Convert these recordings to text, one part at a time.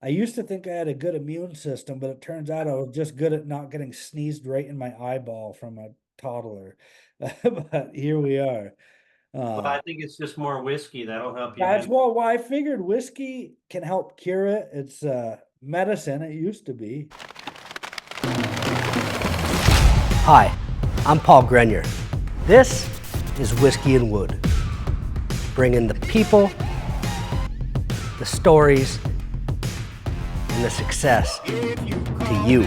I used to think I had a good immune system, but it turns out I was just good at not getting sneezed right in my eyeball from a toddler. But here we are. Well, Uh, I think it's just more whiskey that'll help you that's do. why I figured whiskey can help cure it. It's medicine. It used to be. Hi, I'm Paul Grenier. This is Whiskey and Wood, bringing the people, the stories, and the success to you.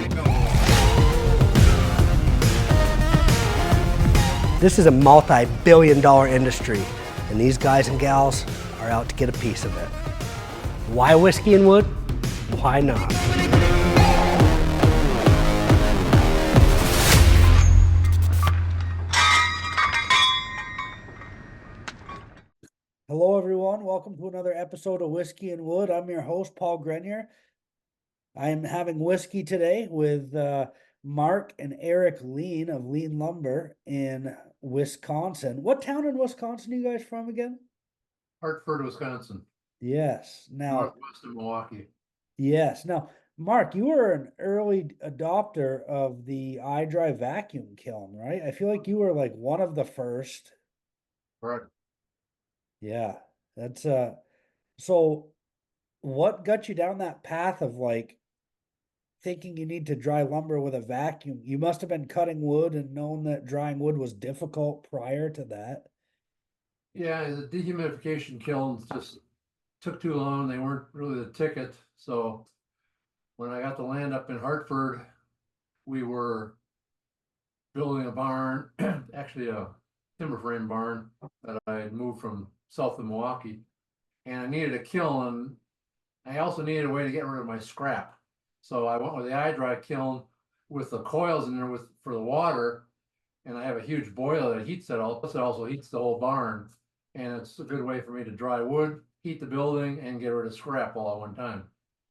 This is a multi-billion-dollar industry, and these guys and gals are out to get a piece of it. Why Whiskey and Wood? Why not? Hello, everyone. Welcome to another episode of Whiskey and Wood. I'm your host, Paul Grenier. I am having whiskey today with Mark and Eric Lien of Liens Lumber in Wisconsin. What town in Wisconsin are you guys from again? Hartford, Wisconsin, Yes. Now, northwest of Milwaukee. yes. Now, Mark, you were an early adopter of the iDRY vacuum kiln, right? I feel like you were like one of the first. Correct. Yeah. That's so what got you down that path of like thinking you need to dry lumber with a vacuum? You must have been cutting wood and known that drying wood was difficult prior to that. Yeah, the dehumidification kilns just took too long. They weren't really the ticket. So when I got the land up in Hartford, we were building a barn, actually a timber frame barn that I had moved from south of Milwaukee. And I needed a kiln. I also needed a way to get rid of my scrap. So I went with the iDRY kiln with the coils in there for the water. And I have a huge boiler that heats it all, plus it also heats the whole barn. And it's a good way for me to dry wood, heat the building, and get rid of scrap all at one time.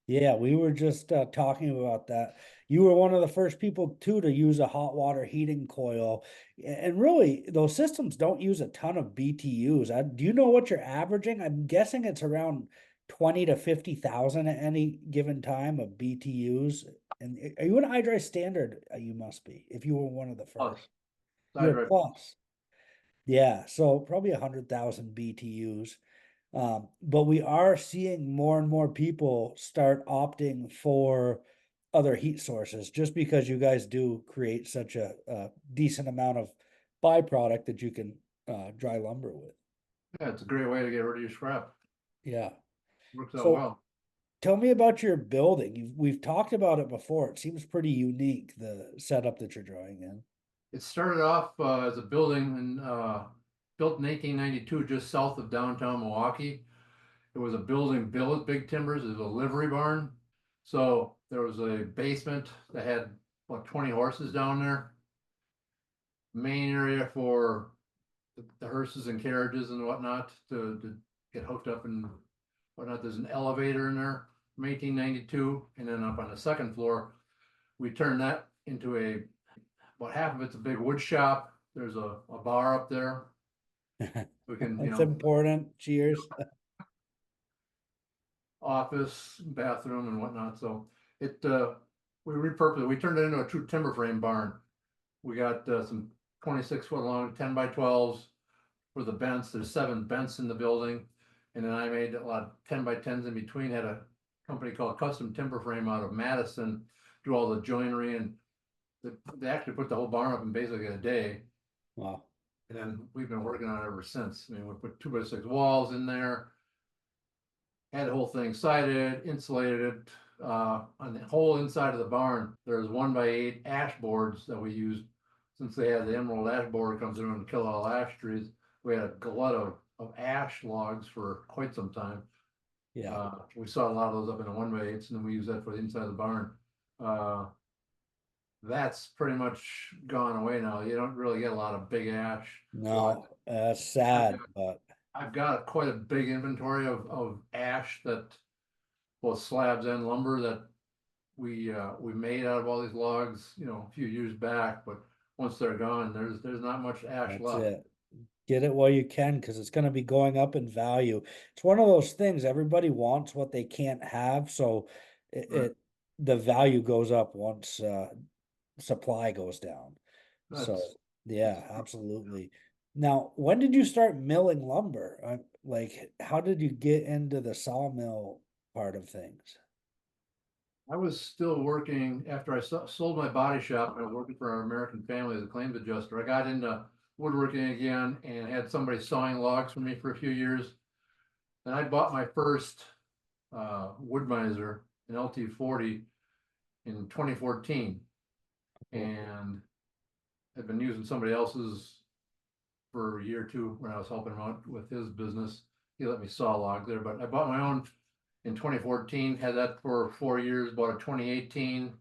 Yeah, we were just talking about that. You were one of the first people too to use a hot water heating coil. And really, those systems don't use a ton of BTUs. Do you know what you're averaging? I'm guessing it's around 20 to 50,000 at any given time of BTUs. And are you an iDRY standard? You must be, if you were one of the Plus, first. You're a iDRY. plus. Yeah, so probably 100,000 BTUs. But we are seeing more and more people start opting for other heat sources just because you guys do create such a decent amount of byproduct that you can dry lumber with. Yeah, it's a great way to get rid of your scrap. Yeah. Works out So well. tell me about your building. We've talked about it before. It seems pretty unique, the setup that you're drawing in. It started off as a building built in 1892 just south of downtown Milwaukee. It was a building built with big timbers. It was a livery barn. So there was a basement that had like 20 horses down there. Main area for the hearses and carriages and whatnot to get hooked up and whatnot. There's an elevator in there from 1892. And then up on the second floor, we turned that into about half of it's a big wood shop. There's a bar up there. We can, That's important. Cheers. office, bathroom and whatnot. So it, we repurposed it. We turned it into a true timber frame barn. We got some 26-foot long 10x12s for the vents. There's 7 vents in the building. And then I made a lot of 10x10s in between. Had a company called Custom Timber Frame out of Madison do all the joinery, and they actually put the whole barn up in basically a day. Wow. And then we've been working on it ever since. I mean, we put 2x6 walls in there, had the whole thing sided, insulated. On the whole inside of the barn, there's 1x8 ash boards that we used. Since they had the emerald ash board comes in and kill all ash trees, we had a glut of ash logs for quite some time. Yeah. We saw a lot of those up in the 1x8s, and then we use that for the inside of the barn. That's pretty much gone away now. You don't really get a lot of big ash. No, that's sad, but I've got quite a big inventory of ash that both slabs and lumber that we made out of all these logs, a few years back, but once they're gone, there's not much ash that's left. it. Get it while you can, because it's going to be going up in value. It's one of those things, everybody wants what they can't have. So it the value goes up once supply goes down. So That's- yeah, absolutely. Now, when did you start milling lumber? Like, how did you get into the sawmill part of things? I was still working after I sold my body shop. I was working for our American Family as a claims adjuster. I got into woodworking again and had somebody sawing logs for me for a few years. And I bought my first wood miser, an LT40, in 2014, and I've been using somebody else's for a year or two when I was helping him out with his business. He let me saw log there, but I bought my own in 2014, had that for 4 years, bought a 2018,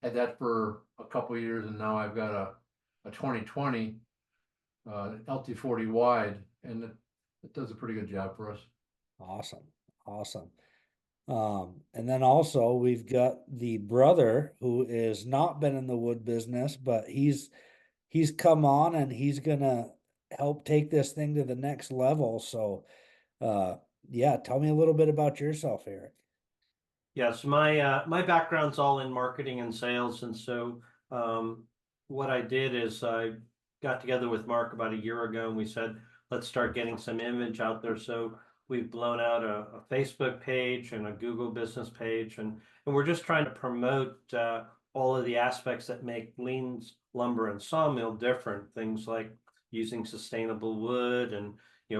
had that for a couple of years, and now I've got a 2020 LT40 wide, and it does a pretty good job for us. Awesome, awesome. And then also we've got the brother who is not been in the wood business, but he's come on and he's gonna help take this thing to the next level. So yeah, tell me a little bit about yourself, Eric. Yes, my background's all in marketing and sales, and so what I did is I got together with Mark about a year ago, and we said let's start getting some image out there. So we've blown out a Facebook page and a Google business page, and we're just trying to promote all of the aspects that make Liens Lumber and Sawmill different. Things like using sustainable wood, and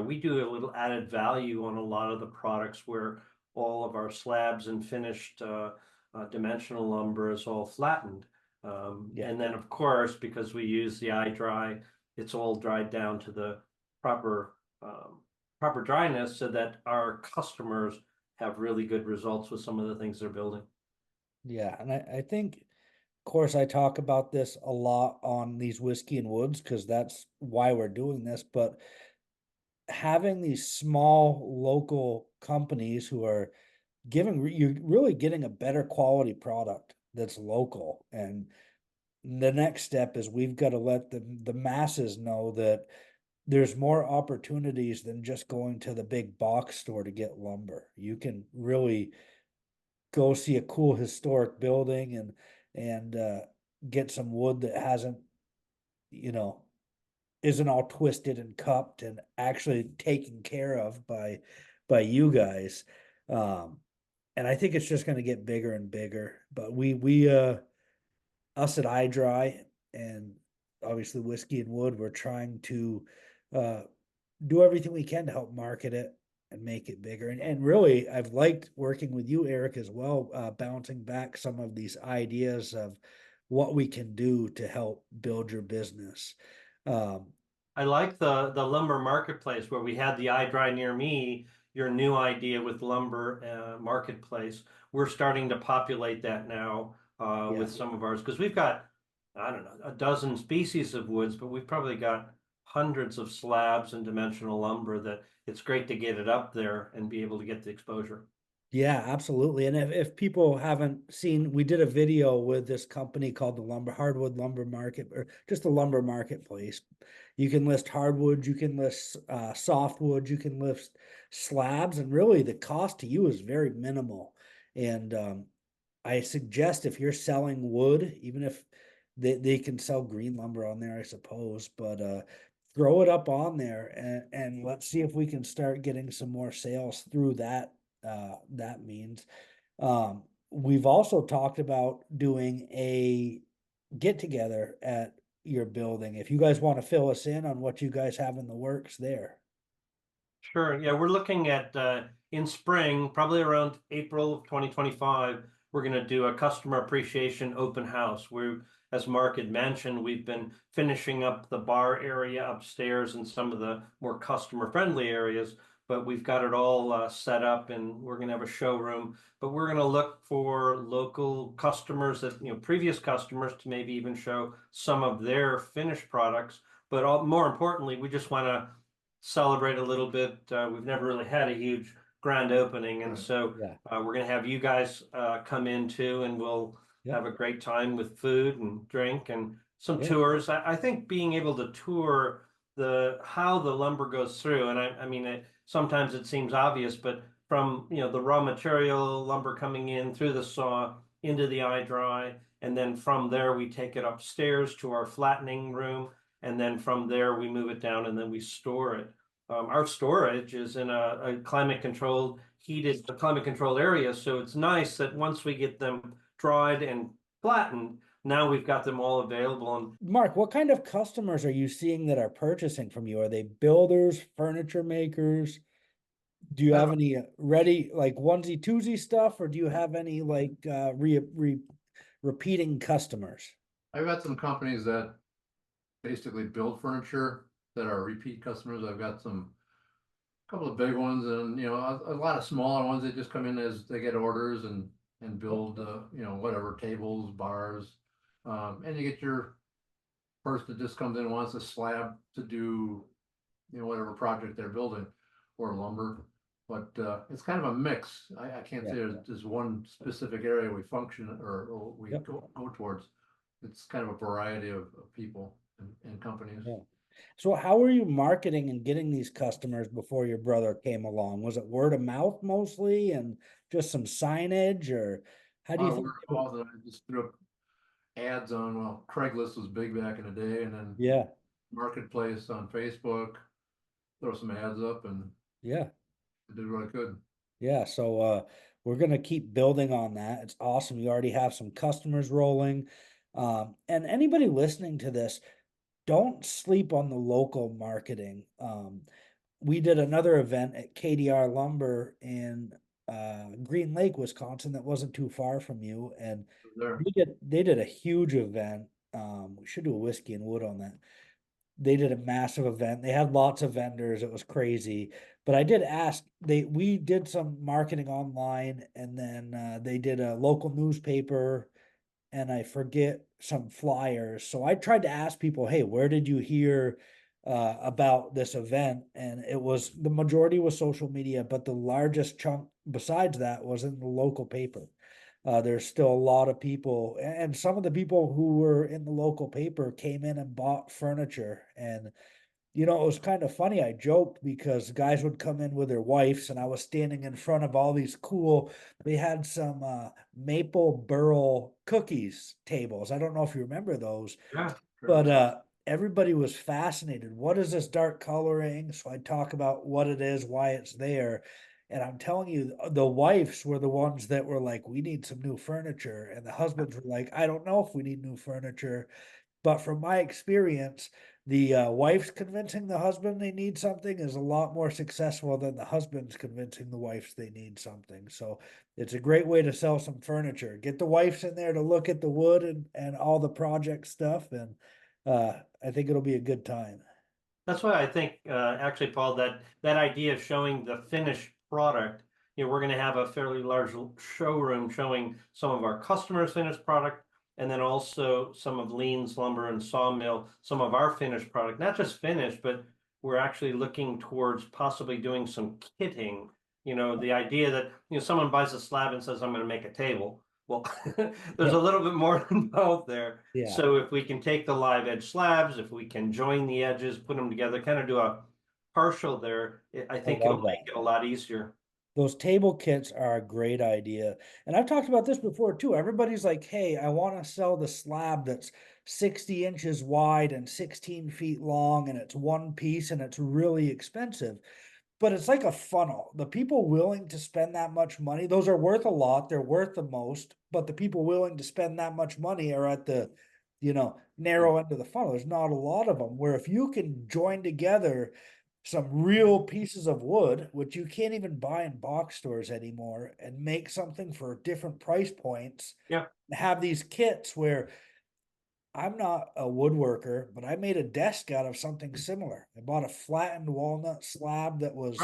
we do a little added value on a lot of the products where all of our slabs and finished dimensional lumber is all flattened. Yeah. And then of course, because we use the iDRY, it's all dried down to the proper dryness so that our customers have really good results with some of the things they're building. Yeah, and I think, of course, I talk about this a lot on these whiskey and woods because that's why we're doing this, but having these small local companies who are you're really getting a better quality product that's local. And the next step is we've got to let the masses know that there's more opportunities than just going to the big box store to get lumber. You can really go see a cool historic building and get some wood that hasn't, you know, isn't all twisted and cupped and actually taken care of by you guys. And I think it's just going to get bigger and bigger. But we us at iDRY and obviously whiskey and wood, we're trying to do everything we can to help market it and make it bigger. And really, I've liked working with you, Eric, as well, bouncing back some of these ideas of what we can do to help build your business. I like the lumber marketplace where we had the iDRY near me, your new idea with lumber marketplace. We're starting to populate that now with some of ours because we've got, I don't know, a dozen species of woods, but we've probably got hundreds of slabs and dimensional lumber that it's great to get it up there and be able to get the exposure. Yeah, absolutely. And if people haven't seen, we did a video with this company called the Hardwood Lumber Market, or just the lumber marketplace. You can list hardwood, you can list softwood, you can list slabs, and really the cost to you is very minimal. And I suggest if you're selling wood, even if they can sell green lumber on there, I suppose, but throw it up on there and let's see if we can start getting some more sales through that means. We've also talked about doing a get together at your building. If you guys want to fill us in on what you guys have in the works there. Sure. Yeah, we're looking at in spring, probably around April of 2025, we're going to do a customer appreciation open house. As Mark had mentioned, we've been finishing up the bar area upstairs and some of the more customer friendly areas, but we've got it all set up and we're going to have a showroom. But we're going to look for local customers that, previous customers to maybe even show some of their finished products. But more importantly, we just want to celebrate a little bit. We've never really had a huge grand opening, and so we're going to have you guys come in too, and we'll have a great time with food and drink and some tours. I think being able to tour how the lumber goes through, and I mean, sometimes it seems obvious, but from, the raw material, lumber coming in through the saw into the iDRY. And then from there, we take it upstairs to our flattening room. And then from there, we move it down and then we store it. Our storage is in a climate controlled, heated, climate controlled area. So it's nice that once we get them dried and flattened, now we've got them all available. And Mark, what kind of customers are you seeing that are purchasing from you? Are they builders, furniture makers? Do you have any ready, like onesie twosie stuff, or do you have any like repeating customers? I've got some companies that basically build furniture that are repeat customers. I've got couple of big ones, and a lot of smaller ones that just come in as they get orders and build whatever, tables, bars, and you get your person that just comes in and wants a slab to do whatever project they're building, or lumber. But it's kind of a mix. I can't say there's one specific area we function or we go towards. It's kind of a variety of people and companies. Yeah. So how were you marketing and getting these customers before your brother came along? Was it word of mouth mostly and just some signage, or how do you think? I just threw up ads on, well, Craigslist was big back in the day, and then Yeah, Marketplace on Facebook, throw some ads up, and yeah, I did what I could. yeah. So we're gonna keep building on that. It's awesome. You already have some customers rolling. And anybody listening to this, don't sleep on the local marketing. We did another event at KDR Lumber in Green Lake, Wisconsin, that wasn't too far from you, and There. they did a huge event. We should do a whiskey and wood on that. They did a massive event. They had lots of vendors. It was crazy. But I did ask, we did some marketing online, and then they did a local newspaper, and I forget some flyers. So I tried to ask people, hey, where did you hear about this event? And it was, the majority was social media, but the largest chunk besides that was in the local paper. There's still a lot of people, and some of the people who were in the local paper came in and bought furniture. And it was kind of funny. I joked because guys would come in with their wives, and I was standing in front of all these cool, they had some maple burl cookies tables. I don't know if you remember those, yeah, but everybody was fascinated. What is this dark coloring? So I talk about what it is, why it's there. And I'm telling you, the wives were the ones that were like, we need some new furniture. And the husbands were like, I don't know if we need new furniture. But from my experience, the wife's convincing the husband they need something is a lot more successful than the husband's convincing the wives they need something. So it's a great way to sell some furniture. Get the wives in there to look at the wood and all the project stuff. And I think it'll be a good time. That's why I think, actually, Paul, that idea of showing the finished product, we're going to have a fairly large showroom showing some of our customers' finished product, and then also some of Liens Lumber and Sawmill, some of our finished product, not just finished, but we're actually looking towards possibly doing some kitting. The idea that, someone buys a slab and says, I'm going to make a table. Well, there's a little bit more involved there. Yeah. So if we can take the live edge slabs, if we can join the edges, put them together, kind of do a partial there, I think it'll make it a lot easier. Those table kits are a great idea. And I've talked about this before too. Everybody's like, hey, I want to sell the slab that's 60 inches wide and 16 feet long, and it's one piece and it's really expensive. But it's like a funnel. The people willing to spend that much money, those are worth a lot. They're worth the most, but the people willing to spend that much money are at the, narrow end of the funnel. There's not a lot of them. Where if you can join together some real pieces of wood, which you can't even buy in box stores anymore, and make something for different price points. Yeah. Have these kits where I'm not a woodworker, but I made a desk out of something similar. I bought a flattened walnut slab that was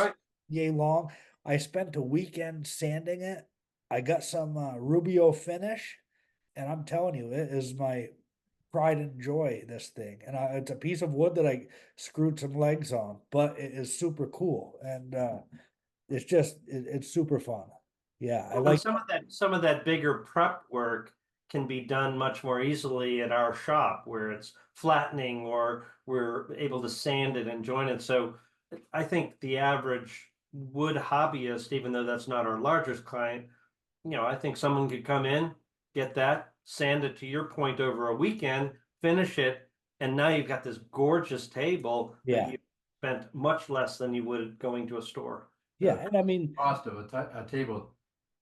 yay long. I spent a weekend sanding it. I got some Rubio finish, and I'm telling you, it is my pride and joy, this thing. And it's a piece of wood that I screwed some legs on, but it is super cool. And it's just, it's super fun. Yeah. I like some of that bigger prep work can be done much more easily at our shop, where it's flattening or we're able to sand it and join it. So I think the average wood hobbyist, even though that's not our largest client, I think someone could come in, get that, sand it to your point over a weekend, finish it, and now you've got this gorgeous table that Yeah. you spent much less than you would going to a store. Yeah, and I mean, Cost of a table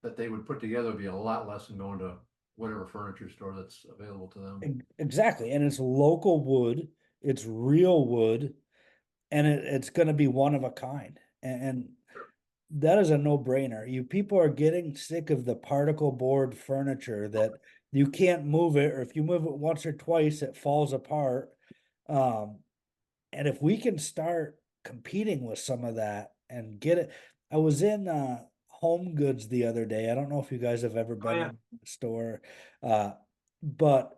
that they would put together would be a lot less than going to whatever furniture store that's available to them. exactly, and it's local wood, it's real wood, and it's gonna be one of a kind, and that is a no-brainer. You people are getting sick of the particle board furniture that you can't move it, or if you move it once or twice, it falls apart. Um, and if we can start competing with some of that and get it, I was in Home Goods the other day. I don't know if you guys have ever been yeah. in the store, but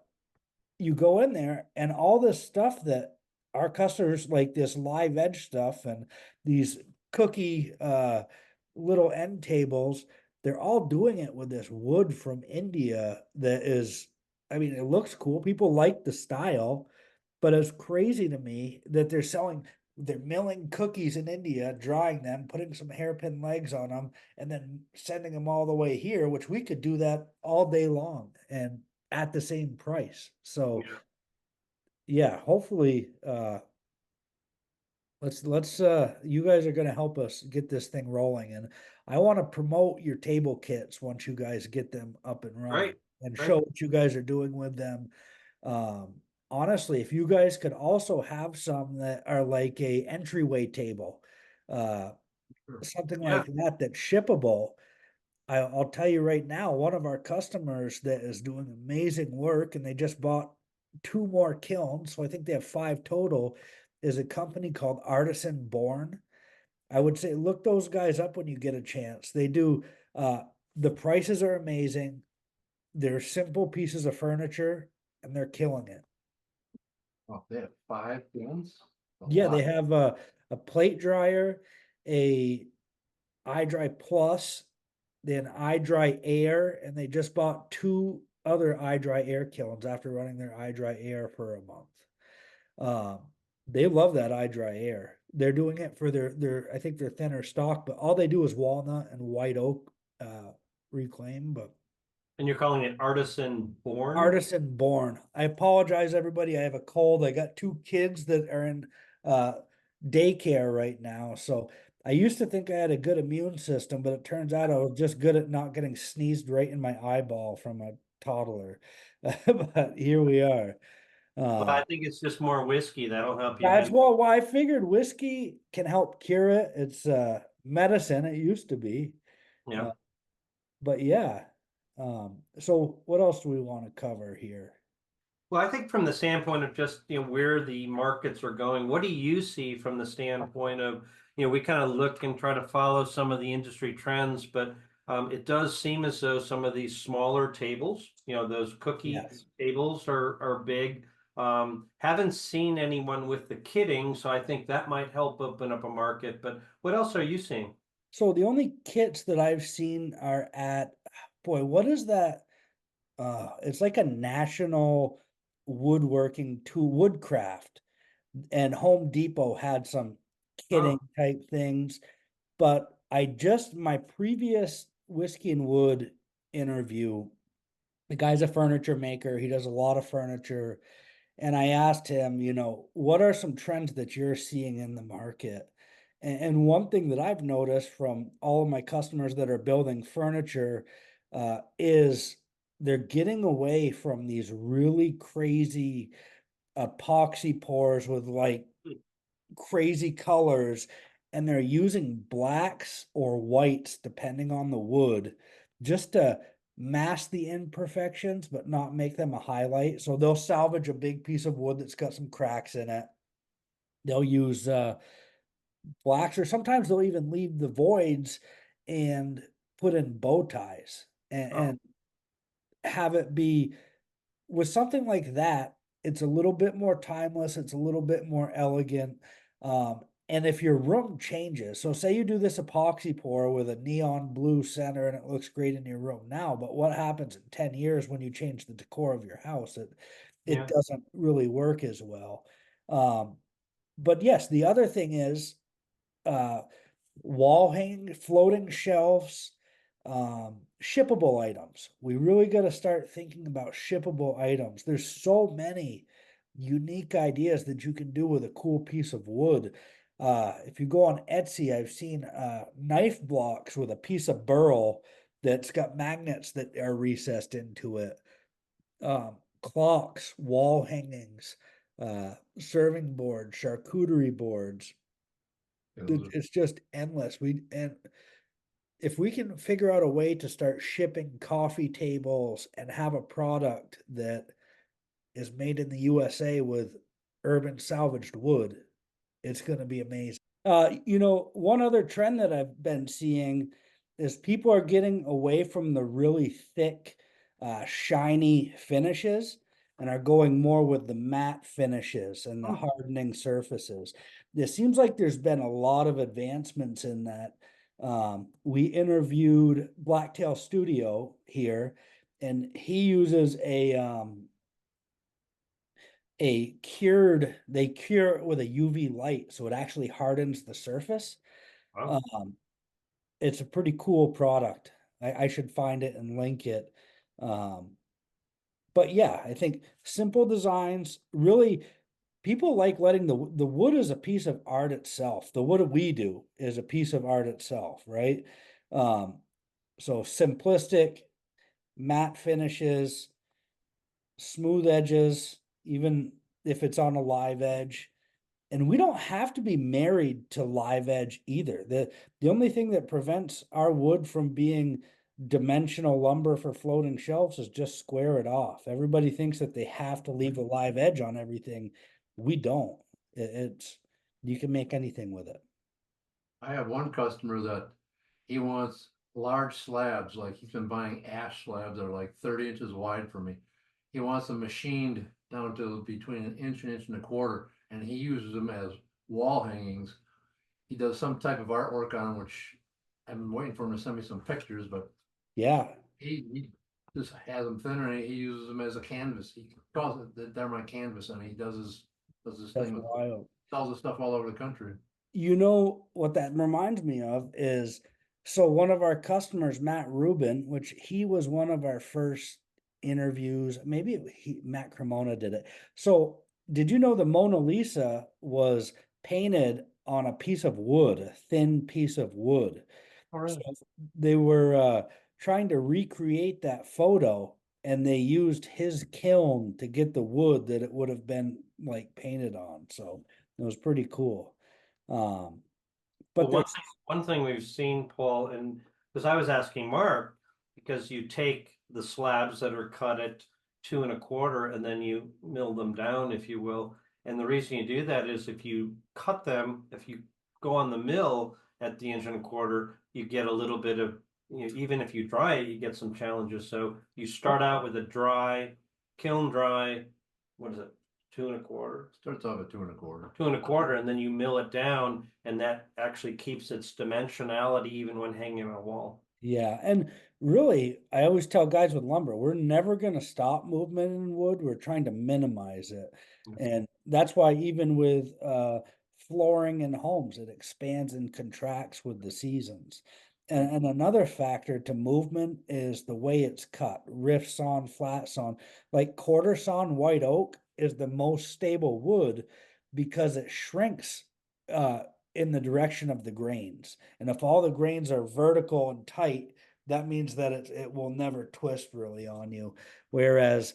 you go in there and all this stuff that our customers like, this live edge stuff and these cookie little end tables, they're all doing it with this wood from India that is, I mean, it looks cool. People like the style, but it's crazy to me that they're milling cookies in India, drying them, putting some hairpin legs on them, and then sending them all the way here, which we could do that all day long and at the same price. So yeah, hopefully let's you guys are gonna help us get this thing rolling, and I want to promote your table kits once you guys get them up and running Right, and right. show what you guys are doing with them. Um, honestly, if you guys could also have some that are like a entryway table, uh, Sure. something Yeah. like that that's shippable. I'll tell you right now, one of our customers that is doing amazing work, and they just bought 2 more kilns, so I think they have 5 total, is a company called Artisan Born. I would say look those guys up when you get a chance. They do the prices are amazing. They're simple pieces of furniture and they're killing it. Oh, they have 5 bins? Yeah, they have a plate dryer, a iDRY Plus, then iDRY Air, and they just bought 2 other iDRY Air kilns after running their iDRY Air for a month. Um, they love that iDRY Air. They're doing it for their I think their thinner stock, but all they do is walnut and white oak reclaim, but And you're calling it artisan born? Artisan Born. I apologize, everybody. I have a cold. I got 2 kids that are in uh daycare right now. So I used to think I had a good immune system, but it turns out I was just good at not getting sneezed right in my eyeball from a toddler. But here we are. Well, I think it's just more whiskey that'll help you. That's why I figured whiskey can help cure it. It's medicine. It used to be. Yeah. But yeah. So what else do we want to cover here? Well, I think from the standpoint of just, where the markets are going, what do you see from the standpoint of, we kind of look and try to follow some of the industry trends, but it does seem as though some of these smaller tables, those cookie Yes. tables are big. Haven't seen anyone with the kitting, so I think that might help open up a market. But what else are you seeing? So the only kits that I've seen are at, boy, what is that? It's like a national woodworking tool, woodcraft, and Home Depot had some kitting Oh, type things. But my previous Whiskey and Wood interview, the guy's a furniture maker. He does a lot of furniture. And I asked him, what are some trends that you're seeing in the market? And one thing that I've noticed from all of my customers that are building furniture is they're getting away from these really crazy epoxy pours with like crazy colors, and they're using blacks or whites depending on the wood just to mask the imperfections but not make them a highlight. So they'll salvage a big piece of wood that's got some cracks in it. They'll use blacks, or sometimes they'll even leave the voids and put in bow ties and have it be, with something like that, it's a little bit more timeless, it's a little bit more elegant. And if your room changes, so say you do this epoxy pour with a neon blue center and it looks great in your room now, but what happens in 10 years when you change the decor of your house? yeah. It doesn't really work as well. But yes, the other thing is, uh, wall hanging, floating shelves, shippable items. We really got to start thinking about shippable items. There's so many unique ideas that you can do with a cool piece of wood. If you go on Etsy, I've seen knife blocks with a piece of burl that's got magnets that are recessed into it. Clocks, wall hangings, serving boards, charcuterie boards. It's just endless. And if we can figure out a way to start shipping coffee tables and have a product that is made in the USA with urban salvaged wood, it's going to be amazing. One other trend that I've been seeing is people are getting away from the really thick, shiny finishes and are going more with the matte finishes and the hardening surfaces. It seems like there's been a lot of advancements in that. We interviewed Blacktail Studio here, and he uses they cure it with a UV light, so it actually hardens the surface. Wow. It's a pretty cool product. I should find it and link it. But yeah, I think simple designs, really, people like letting the wood is a piece of art itself. The wood we do is a piece of art itself, right? So simplistic, matte finishes, smooth edges, even if it's on a live edge. And we don't have to be married to live edge either. The only thing that prevents our wood from being dimensional lumber for floating shelves is just square it off. Everybody thinks that they have to leave a live edge on everything. We don't. It's you can make anything with it. I have one customer that he wants large slabs, like he's been buying ash slabs that are like 30 inches wide for me. He wants them machined down to between an inch and a quarter, and he uses them as wall hangings. He does some type of artwork on them, which I've been waiting for him to send me some pictures, but Yeah. he just has them thinner and he uses them as a canvas. He calls it they're my canvas, and he does his That's thing with wild. sells his stuff all over the country. You know what that reminds me of is so one of our customers, Matt Rubin, which he was one of our first interviews, maybe Matt Cremona did it. So did you know the Mona Lisa was painted on a piece of wood, a thin piece of wood? So they were trying to recreate that photo, and they used his kiln to get the wood that it would have been like painted on. So it was pretty cool. But Well, one thing we've seen, Paul, and because I was asking Mark, because you take the slabs that are cut at 2 1/4 and then you mill them down, if you will. And the reason you do that is if you cut them, if you go on the mill at the 1 1/4, you get a little bit of, even if you dry it, you get some challenges. So you start out with a dry, kiln dry, what is it? 2 1/4. Starts off at 2 1/4. 2 1/4, and then you mill it down, and that actually keeps its dimensionality even when hanging on a wall. yeah, and really, I always tell guys with lumber, we're never going to stop movement in wood. We're trying to minimize it. And that's why even with flooring in homes, it expands and contracts with the seasons. And another factor to movement is the way it's cut, rift sawn, flat sawn. Like quarter sawn white oak is the most stable wood because it shrinks in the direction of the grains. And if all the grains are vertical and tight, that means that it will never twist really on you. Whereas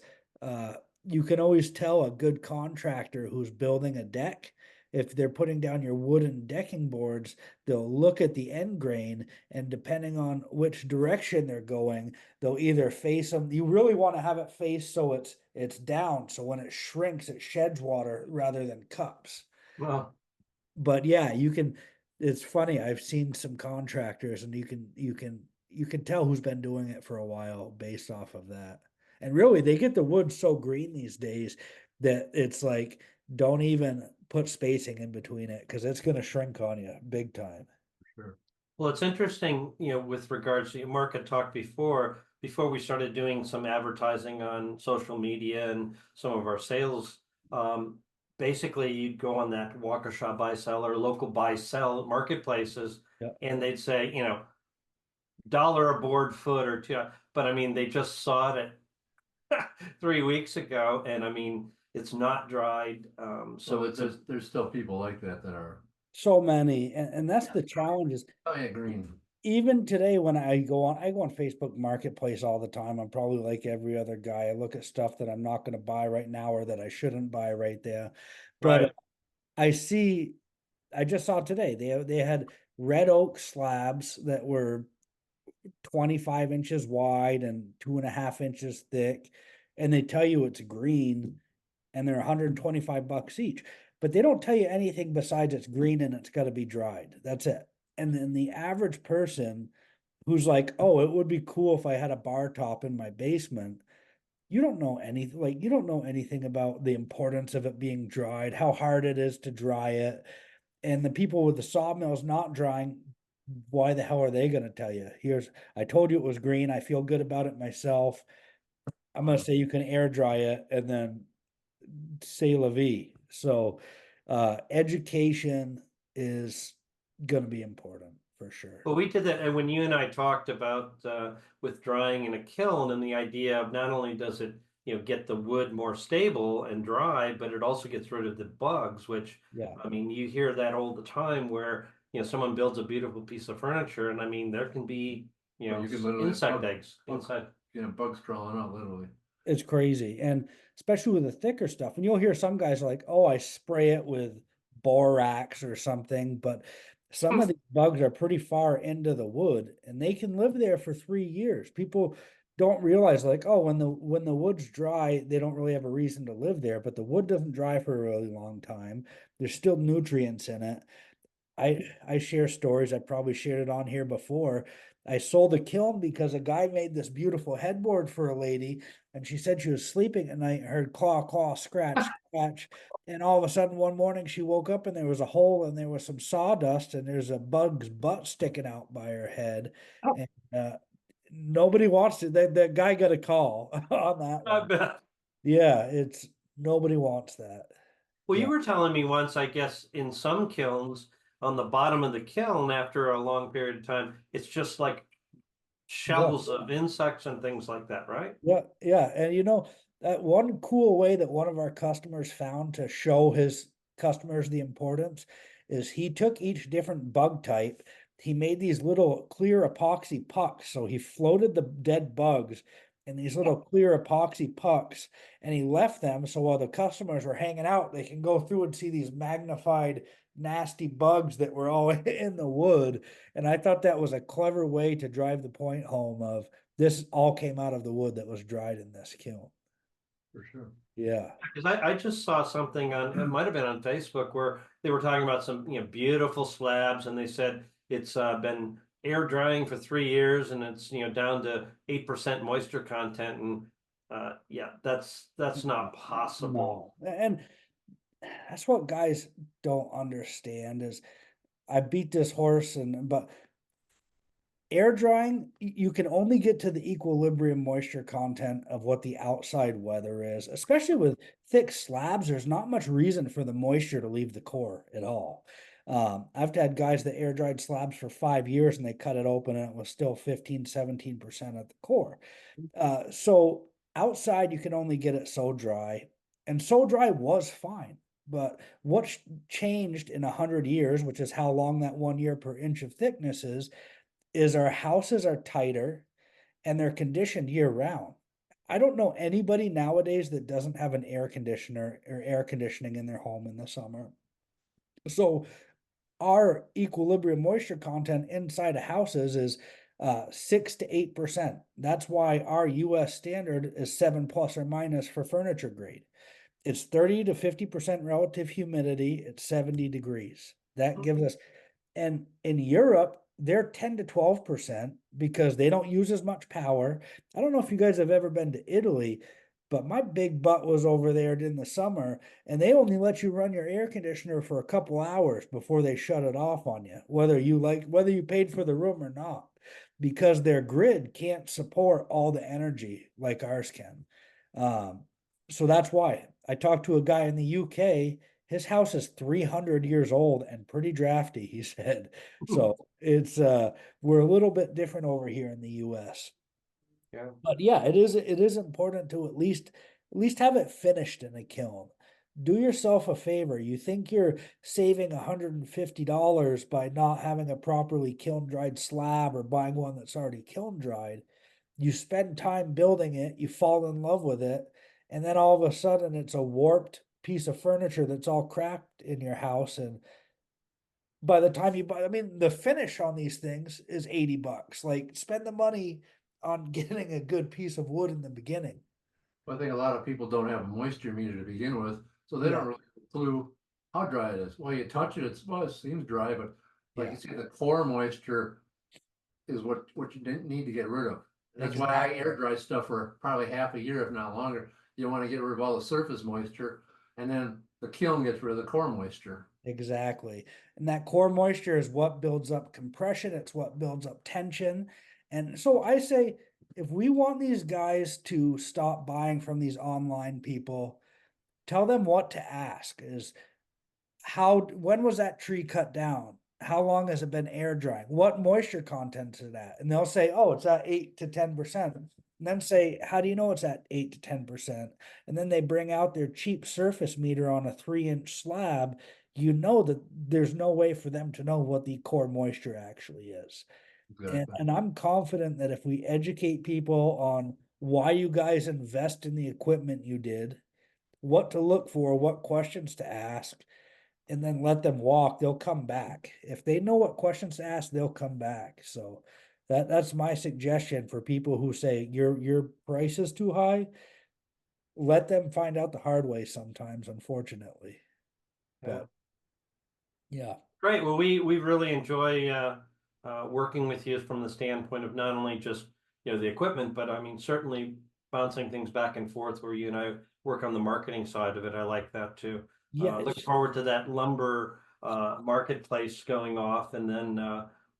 you can always tell a good contractor who's building a deck. If they're putting down your wooden decking boards, they'll look at the end grain, and depending on which direction they're going, they'll either face them. You really want to have it face so it's down, so when it shrinks, it sheds water rather than cups. Well, But yeah, it's funny. I've seen some contractors, and you can tell who's been doing it for a while based off of that. And really, they get the wood so green these days that it's like, don't even put spacing in between it because it's going to shrink on you big time. Sure. well, it's interesting, with regards to, Mark had talked before we started doing some advertising on social media and some of our sales. Basically, you'd go on that Waukesha buy sell or local buy sell marketplaces, Yeah. and they'd say, you know, dollar a board foot or two, but I mean, they just sawed it 3 weeks ago, and I mean, it's not dried. So it's there's still people like that that are So many, and that's the challenge is giant green. even today when I go on Facebook Marketplace all the time. I'm probably like every other guy. I look at stuff that I'm not going to buy right now or that I shouldn't buy right there. But right. I see, I just saw today they had red oak slabs that were 25 inches wide and 2.5 inches thick, and they tell you it's green, and they're $125 each. But they don't tell you anything besides it's green and it's got to be dried. That's it. And then the average person who's like, oh, it would be cool if I had a bar top in my basement. You don't know anything, like, you don't know anything about the importance of it being dried, how hard it is to dry it. And the people with the sawmills not drying, why the hell are they going to tell you? I told you it was green. I feel good about it myself. I'm going to say you can air dry it and then say la vie. So, education is going to be important for sure. Well, we did that, and when you and I talked about with drying in a kiln, and the idea of not only does it, you know, get the wood more stable and dry, but it also gets rid of the bugs, which, Yeah. I mean, you hear that all the time where, you know, someone builds a beautiful piece of furniture, and I mean, there can be, you know, You can literally insect eggs inside. You know, bugs crawling out literally. It's crazy. And especially with the thicker stuff. And you'll hear some guys like, oh, I spray it with borax or something, but some of these bugs are pretty far into the wood and they can live there for 3 years. People don't realize like, oh, when the wood's dry, they don't really have a reason to live there, but the wood doesn't dry for a really long time. There's still nutrients in it. I share stories. I probably shared it on here before. I sold a kiln because a guy made this beautiful headboard for a lady, and she said she was sleeping at night, heard claw, claw, scratch, scratch. And all of a sudden, one morning she woke up and there was a hole and there was some sawdust and there's a bug's butt sticking out by her head. Oh. And nobody wants to. The guy got a call on that I one. bet. Yeah, it's nobody wants that. Well, Yeah. you were telling me once, I guess, in some kilns, on the bottom of the kiln, after a long period of time, it's just like shells of insects and things like that, right? Yeah, yeah, and you know, that one cool way that one of our customers found to show his customers the importance is he took each different bug type, he made these little clear epoxy pucks, so he floated the dead bugs in these little clear epoxy pucks, and he left them so while the customers were hanging out, they can go through and see these magnified nasty bugs that were all in the wood. And I thought that was a clever way to drive the point home of this all came out of the wood that was dried in this kiln. For sure. Yeah. Because I just saw something on, it might have been on Facebook, where they were talking about some, you know, beautiful slabs, and they said it's been air drying for 3 years and it's, you know, down to 8% moisture content. And yeah, that's not possible. No. And that's what guys don't understand is I beat this horse but air drying, you can only get to the equilibrium moisture content of what the outside weather is, especially with thick slabs. There's not much reason for the moisture to leave the core at all. I've had guys that air dried slabs for 5 years and they cut it open and it was still 15, 17% at the core. So outside you can only get it so dry, and so dry was fine. But what's changed in 100 years, which is how long that 1 year per inch of thickness is our houses are tighter and they're conditioned year round. I don't know anybody nowadays that doesn't have an air conditioner or air conditioning in their home in the summer. So our equilibrium moisture content inside of houses is 6 to 8%. That's why our US standard is 7 plus or minus for furniture grade. It's 30 to 50% relative humidity at 70 degrees. That gives us, and in Europe, they're 10 to 12% because they don't use as much power. I don't know if you guys have ever been to Italy, but my big butt was over there in the summer and they only let you run your air conditioner for a couple hours before they shut it off on you, whether you paid for the room or not, because their grid can't support all the energy like ours can. So that's why I talked to a guy in the UK. his house is 300 years old and pretty drafty, he said. So it's, we're a little bit different over here in the US. Yeah. But yeah, it is important to at least have it finished in a kiln. Do yourself a favor. You think you're saving $150 by not having a properly kiln dried slab or buying one that's already kiln dried. You spend time building it, you fall in love with it, and then all of a sudden it's a warped piece of furniture that's all cracked in your house. And by the time you buy, I mean, the finish on these things is $80. Like, spend the money on getting a good piece of wood in the beginning. I think a lot of people don't have a moisture meter to begin with, so they Yeah. don't really have a clue how dry it is. Well, you touch it, well, it seems dry, but like Yeah. you say, the core moisture is what you didn't need to get rid of. That's why I air dry stuff for probably half a year, if not longer. You want to get rid of all the surface moisture, and then the kiln gets rid of the core moisture. Exactly. And that core moisture is what builds up compression, it's what builds up tension. And so I say, if we want these guys to stop buying from these online people, tell them what to ask is when was that tree cut down? How long has it been air drying? What moisture content is it at? And they'll say, oh, it's at 8 to 10%. And then say, how do you know it's at 8 to 10%? And then they bring out their cheap surface meter on a 3-inch slab. You know that there's no way for them to know what the core moisture actually is. And I'm confident that if we educate people on why you guys invest in the equipment you did, what to look for, what questions to ask, and then let them walk, they'll come back. If they know what questions to ask, they'll come back. So that's my suggestion for people who say your price is too high. Let them find out the hard way sometimes, unfortunately. But yeah. Great. Well, we really enjoy working with you from the standpoint of not only just, you know, the equipment, but I mean, certainly bouncing things back and forth where you and I work on the marketing side of it. I like that too. Yeah. Look forward to that lumber marketplace going off. And then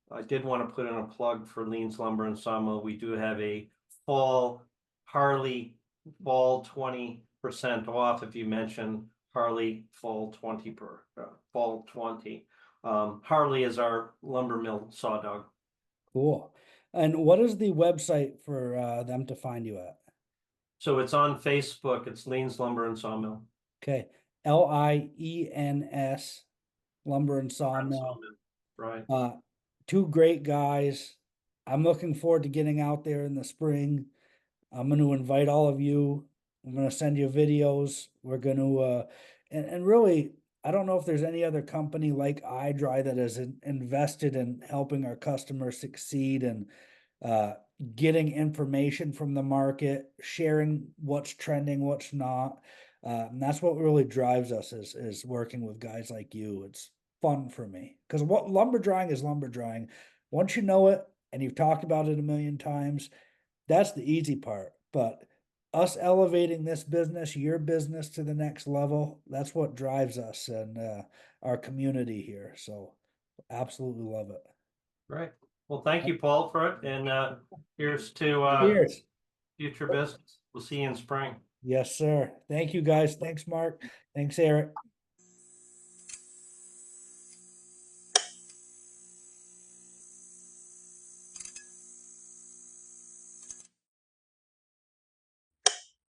I did want to put in a plug for Liens Lumber and Sawmill. We do have a fall Harley fall 20% off if you mention Harley fall 20 per fall 20. Harley is our lumber mill saw dog. Cool. And what is the website for them to find you at? So it's on Facebook. It's Liens Lumber and Sawmill. Okay. Liens Lumber and Sawmill. Right. Two great guys. I'm looking forward to getting out there in the spring. I'm going to invite all of you. I'm going to send you videos. We're going to, and really, I don't know if there's any other company like iDRY that has invested in helping our customers succeed and getting information from the market, sharing what's trending, what's not. And that's what really drives us is working with guys like you. It's fun for me because what lumber drying is lumber drying. Once you know it and you've talked about it a million times, that's the easy part. But us elevating this business, your business to the next level, that's what drives us and our community here. So absolutely love it. Right. Well, thank you, Paul, for it. And here's to Cheers. future business. We'll see you in spring. Yes, sir. Thank you, guys. Thanks, Mark. Thanks, Eric.